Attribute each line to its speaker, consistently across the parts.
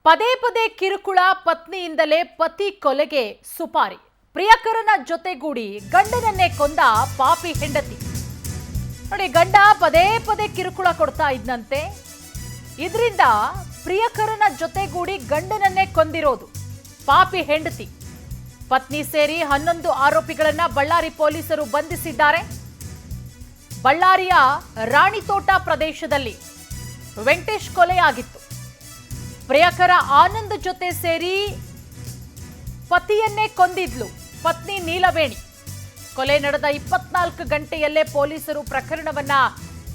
Speaker 1: ಪದೇ ಪದೇ ಕಿರುಕುಳ, ಪತ್ನಿಯಿಂದಲೇ ಪತಿ ಕೊಲೆಗೆ ಸುಪಾರಿ. ಪ್ರಿಯಕರನ ಜೊತೆಗೂಡಿ ಗಂಡನನ್ನೇ ಕೊಂದ ಪಾಪಿ ಹೆಂಡತಿ. ನೋಡಿ, ಗಂಡ ಪದೇ ಪದೇ ಕಿರುಕುಳ ಕೊಡ್ತಾ ಇದ್ದಂತೆ. ಇದರಿಂದ ಪ್ರಿಯಕರನ ಜೊತೆಗೂಡಿ ಗಂಡನನ್ನೇ ಕೊಂದಿರೋದು ಪಾಪಿ ಹೆಂಡತಿ. ಪತ್ನಿ ಸೇರಿ 11 ಆರೋಪಿಗಳನ್ನ ಬಳ್ಳಾರಿ ಪೊಲೀಸರು ಬಂಧಿಸಿದ್ದಾರೆ. ಬಳ್ಳಾರಿಯ ರಾಣಿತೋಟ ಪ್ರದೇಶದಲ್ಲಿ ವೆಂಕಟೇಶ್ ಕೊಲೆಯಾಗಿತ್ತು. ಪ್ರಿಯಕರ ಆನಂದ್ ಜೊತೆ ಸೇರಿ ಪತಿಯನ್ನೇ ಕೊಂದಿದ್ಲು ಪತ್ನಿ ನೀಲವೇಣಿ. ಕೊಲೆ ನಡೆದ 24 ಗಂಟೆಯಲ್ಲೇ ಪೊಲೀಸರು ಪ್ರಕರಣವನ್ನ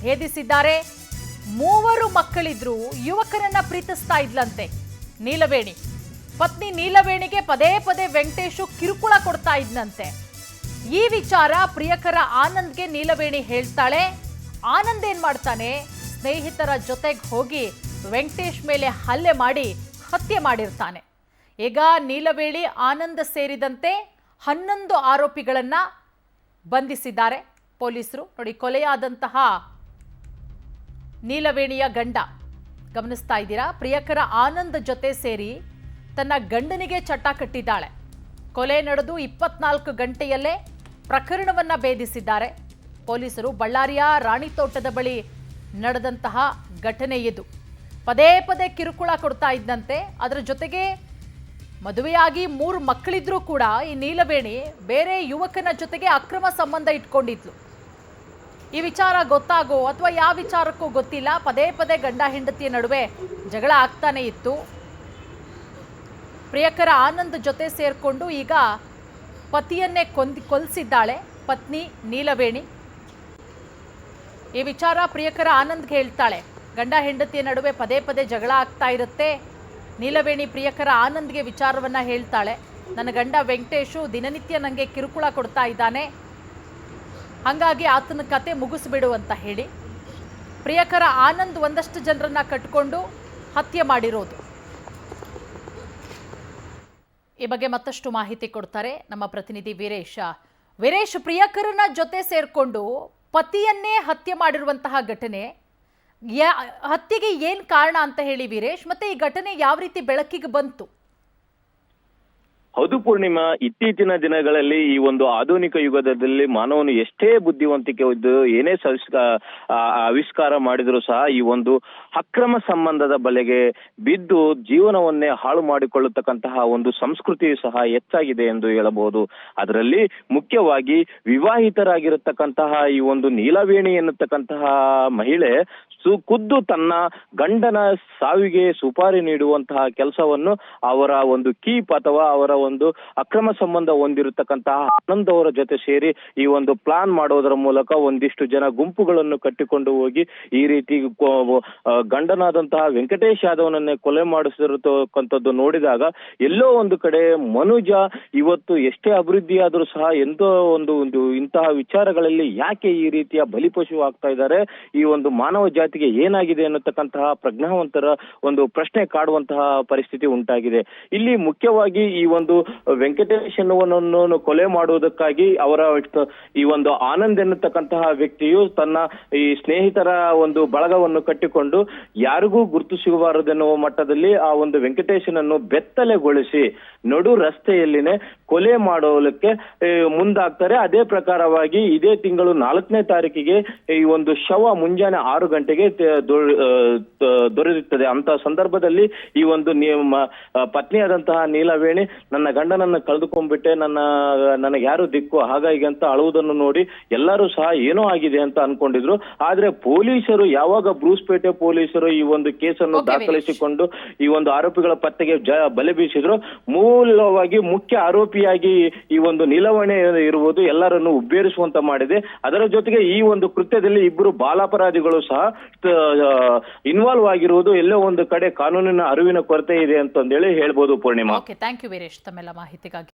Speaker 1: ಭೇದಿಸಿದ್ದಾರೆ. 3 ಮಕ್ಕಳಿದ್ರು. ಯುವಕರನ್ನ ಪ್ರೀತಿಸ್ತಾ ಇದ್ಲಂತೆ ನೀಲವೇಣಿ. ಪತ್ನಿ ನೀಲವೇಣಿಗೆ ಪದೇ ಪದೇ ವೆಂಕಟೇಶು ಕಿರುಕುಳ ಕೊಡ್ತಾ ಇದ್ನಂತೆ. ಈ ವಿಚಾರ ಪ್ರಿಯಕರ ಆನಂದ್ಗೆ ನೀಲವೇಣಿ ಹೇಳ್ತಾಳೆ. ಆನಂದ್ ಏನ್ ಮಾಡ್ತಾನೆ, ಸ್ನೇಹಿತರ ಜೊತೆಗೆ ಹೋಗಿ ವೆಂಕಟೇಶ್ ಮೇಲೆ ಹಲ್ಲೆ ಮಾಡಿ ಹತ್ಯೆ ಮಾಡಿರ್ತಾನೆ. ಈಗ ನೀಲವೇಣಿ, ಆನಂದ್ ಸೇರಿದಂತೆ 11 ಆರೋಪಿಗಳನ್ನ ಬಂಧಿಸಿದ್ದಾರೆ ಪೊಲೀಸರು. ನೋಡಿ, ಕೊಲೆಯಾದಂತಹ ನೀಲವೇಣಿಯ ಗಂಡ ಗಮನಿಸ್ತಾ ಇದ್ದೀರಾ. ಪ್ರಿಯಕರ ಆನಂದ್ ಜೊತೆ ಸೇರಿ ತನ್ನ ಗಂಡನಿಗೆ ಚಟ ಕಟ್ಟಿದ್ದಾಳೆ. ಕೊಲೆ ನಡೆದು 24 ಗಂಟೆಯಲ್ಲೇ ಪ್ರಕರಣವನ್ನ ಭೇದಿಸಿದ್ದಾರೆ ಪೊಲೀಸರು. ಬಳ್ಳಾರಿಯ ರಾಣಿತೋಟದ ಬಳಿ ನಡೆದಂತಹ ಘಟನೆ ಇದು. ಪದೇ ಪದೇ ಕಿರುಕುಳ ಕೊಡ್ತಾ ಇದ್ದಂತೆ. ಅದರ ಜೊತೆಗೆ ಮದುವೆಯಾಗಿ 3 ಮಕ್ಕಳಿದ್ರೂ ಕೂಡ ಈ ನೀಲವೇಣಿ ಬೇರೆ ಯುವಕನ ಜೊತೆಗೆ ಅಕ್ರಮ ಸಂಬಂಧ ಇಟ್ಕೊಂಡಿದ್ಲು. ಈ ವಿಚಾರ ಗೊತ್ತಾಗೋ ಅಥವಾ ಯಾವ ವಿಚಾರಕ್ಕೂ ಗೊತ್ತಿಲ್ಲ, ಪದೇ ಪದೇ ಗಂಡ ಹೆಂಡತಿಯ ನಡುವೆ ಜಗಳ ಆಗ್ತಾನೆ ಇತ್ತು. ಪ್ರಿಯಕರ ಆನಂದ್ ಜೊತೆ ಸೇರ್ಕೊಂಡು ಈಗ ಪತಿಯನ್ನೇ ಕೊಲ್ಸಿದ್ದಾಳೆ ಪತ್ನಿ ನೀಲವೇಣಿ. ಈ ವಿಚಾರ ಪ್ರಿಯಕರ ಆನಂದ್ಗೆ ಹೇಳ್ತಾಳೆ. ಗಂಡ ಹೆಂಡತಿಯ ನಡುವೆ ಪದೇ ಪದೇ ಜಗಳ ಆಗ್ತಾ ಇರುತ್ತೆ. ನೀಲವೇಣಿ ಪ್ರಿಯಕರ ಆನಂದ್ಗೆ ವಿಚಾರವನ್ನ ಹೇಳ್ತಾಳೆ. ನನ್ನ ಗಂಡ ವೆಂಕಟೇಶು ದಿನನಿತ್ಯ ನನಗೆ ಕಿರುಕುಳ ಕೊಡ್ತಾ ಇದ್ದಾನೆ, ಹಾಗಾಗಿ ಆತನ ಕತೆ ಮುಗಿಸ್ಬಿಡು ಅಂತ ಹೇಳಿ ಪ್ರಿಯಕರ ಆನಂದ್ ಒಂದಷ್ಟು ಜನರನ್ನ ಕಟ್ಕೊಂಡು ಹತ್ಯೆ ಮಾಡಿರೋದು. ಈ ಬಗ್ಗೆ ಮತ್ತಷ್ಟು ಮಾಹಿತಿ ಕೊಡ್ತಾರೆ ನಮ್ಮ ಪ್ರತಿನಿಧಿ ವೀರೇಶ್. ವೀರೇಶ್, ಪ್ರಿಯಕರನ ಜೊತೆ ಸೇರ್ಕೊಂಡು ಪತಿಯನ್ನೇ ಹತ್ಯೆ ಮಾಡಿರುವಂತಹ ಘಟನೆ, ಹತ್ಯೆಗೆ ಏನ್ ಕಾರಣ ಅಂತ ಹೇಳಿ ವೀರೇಶ್, ಮತ್ತೆ ಈ ಘಟನೆ ಯಾವ ರೀತಿ ಬೆಳಕಿಗೆ ಬಂತು?
Speaker 2: ಹೌದು ಪೂರ್ಣಿಮಾ, ಇತ್ತೀಚಿನ ದಿನಗಳಲ್ಲಿ ಈ ಒಂದು ಆಧುನಿಕ ಯುಗದಲ್ಲಿ ಮಾನವನು ಎಷ್ಟೇ ಬುದ್ಧಿವಂತಿಕೆ ಇದ್ದು ಏನೇ ಆವಿಷ್ಕಾರ ಮಾಡಿದ್ರು ಸಹ ಈ ಒಂದು ಅಕ್ರಮ ಸಂಬಂಧದ ಬಲೆಗೆ ಬಿದ್ದು ಜೀವನವನ್ನೇ ಹಾಳು ಮಾಡಿಕೊಳ್ಳತಕ್ಕಂತಹ ಒಂದು ಸಂಸ್ಕೃತಿ ಸಹ ಹೆಚ್ಚಾಗಿದೆ ಎಂದು ಹೇಳಬಹುದು. ಅದರಲ್ಲಿ ಮುಖ್ಯವಾಗಿ ವಿವಾಹಿತರಾಗಿರತಕ್ಕಂತಹ ಈ ಒಂದು ನೀಲವೇಣಿ ಎನ್ನತಕ್ಕಂತಹ ಮಹಿಳೆ ಖುದ್ದು ತನ್ನ ಗಂಡನ ಸಾವಿಗೆ ಸುಪಾರಿ ನೀಡುವಂತಹ ಕೆಲಸವನ್ನು ಅವರ ಒಂದು ಕೀಪ್ ಅಥವಾ ಅವರ ಒಂದು ಅಕ್ರಮ ಸಂಬಂಧ ಹೊಂದಿರತಕ್ಕಂತಹ ಆನಂದ್ ಅವರ ಜೊತೆ ಸೇರಿ ಈ ಒಂದು ಪ್ಲಾನ್ ಮಾಡೋದರ ಮೂಲಕ ಒಂದಿಷ್ಟು ಜನ ಗುಂಪುಗಳನ್ನು ಕಟ್ಟಿಕೊಂಡು ಹೋಗಿ ಈ ರೀತಿ ಗಂಡನಾದಂತಹ ವೆಂಕಟೇಶ್ ಯಾದವ್ನನ್ನೇ ಕೊಲೆ ಮಾಡಿಸಿರತಕ್ಕಂಥದ್ದು ನೋಡಿದಾಗ ಎಲ್ಲೋ ಒಂದು ಕಡೆ ಮನುಜ ಇವತ್ತು ಎಷ್ಟೇ ಅಭಿವೃದ್ಧಿ ಆದರೂ ಸಹ ಎಂತೋ ಒಂದು ಇಂತಹ ವಿಚಾರಗಳಲ್ಲಿ ಯಾಕೆ ಈ ರೀತಿಯ ಬಲಿಪಶು ಆಗ್ತಾ ಇದ್ದಾರೆ, ಈ ಒಂದು ಮಾನವ ಜಾತಿಗೆ ಏನಾಗಿದೆ ಅನ್ನತಕ್ಕಂತಹ ಪ್ರಜ್ಞಾವಂತರ ಒಂದು ಪ್ರಶ್ನೆ ಕಾಡುವಂತಹ ಪರಿಸ್ಥಿತಿ ಉಂಟಾಗಿದೆ. ಇಲ್ಲಿ ಮುಖ್ಯವಾಗಿ ಈ ಒಂದು ವೆಂಕಟೇಶ್ ಎನ್ನುವನನ್ನು ಕೊಲೆ ಮಾಡುವುದಕ್ಕಾಗಿ ಅವರ ಈ ಒಂದು ಆನಂದ್ ಎನ್ನತಕ್ಕಂತಹ ವ್ಯಕ್ತಿಯು ತನ್ನ ಈ ಸ್ನೇಹಿತರ ಒಂದು ಬಳಗವನ್ನು ಕಟ್ಟಿಕೊಂಡು ಯಾರಿಗೂ ಗುರುತು ಸಿಗಬಾರದೆನ್ನುವ ಮಟ್ಟದಲ್ಲಿ ಆ ಒಂದು ವೆಂಕಟೇಶನನ್ನು ಬೆತ್ತಲೆಗೊಳಿಸಿ ನಡು ರಸ್ತೆಯಲ್ಲಿನೇ ಕೊಲೆ ಮಾಡೋದಕ್ಕೆ ಮುಂದಾಗ್ತಾರೆ. ಅದೇ ಪ್ರಕಾರವಾಗಿ ಇದೇ ತಿಂಗಳು 4ನೇ ತಾರೀಕಿಗೆ ಈ ಒಂದು ಶವ ಮುಂಜಾನೆ 6 ಗಂಟೆಗೆ ದೊರೆಯುತ್ತದೆ. ಅಂತ ಸಂದರ್ಭದಲ್ಲಿ ಈ ಒಂದು ಪತ್ನಿಯಾದಂತಹ ನೀಲವೇಣಿ ನನ್ನ ಗಂಡನನ್ನ ಕಳೆದುಕೊಂಡ್ಬಿಟ್ಟೆ, ನನಗೆ ಯಾರು ದಿಕ್ಕು ಹಾಗಾಗಿ ಅಂತ ಅಳುವುದನ್ನು ನೋಡಿ ಎಲ್ಲರೂ ಸಹ ಏನೋ ಆಗಿದೆ ಅಂತ ಅನ್ಕೊಂಡಿದ್ರು. ಆದ್ರೆ ಪೊಲೀಸರು ಯಾವಾಗ ಬ್ರೂಸ್ಪೇಟೆ ಪೊಲೀಸರು ಈ ಒಂದು ಕೇಸನ್ನು ದಾಖಲಿಸಿಕೊಂಡು ಈ ಒಂದು ಆರೋಪಿಗಳ ಪತ್ತೆಗೆ ಬಲೆ ಬೀಸಿದ್ರು, ಮೂಲವಾಗಿ ಮುಖ್ಯ ಆರೋಪಿಯಾಗಿ ಈ ಒಂದು ನೀಲವೇಣಿ ಇರುವುದು ಎಲ್ಲರನ್ನು ಉಬ್ಬೇರಿಸುವಂತ ಮಾಡಿದೆ. ಅದರ ಜೊತೆಗೆ ಈ ಒಂದು ಕೃತ್ಯದಲ್ಲಿ 2 ಬಾಲಾಪರಾಧಿಗಳು ಸಹ ಇನ್ವಾಲ್ವ್ ಆಗಿರುವುದು ಎಲ್ಲೋ ಒಂದು ಕಡೆ ಕಾನೂನಿನ ಅರಿವಿನ ಕೊರತೆ ಇದೆ ಅಂತಂದೇಳಿ ಹೇಳ್ಬೋದು Purnima.
Speaker 1: Okay, thank you Veeresh ತಮ್ಮೆಲ್ಲ ಮಾಹಿತಿಗಾಗಿ.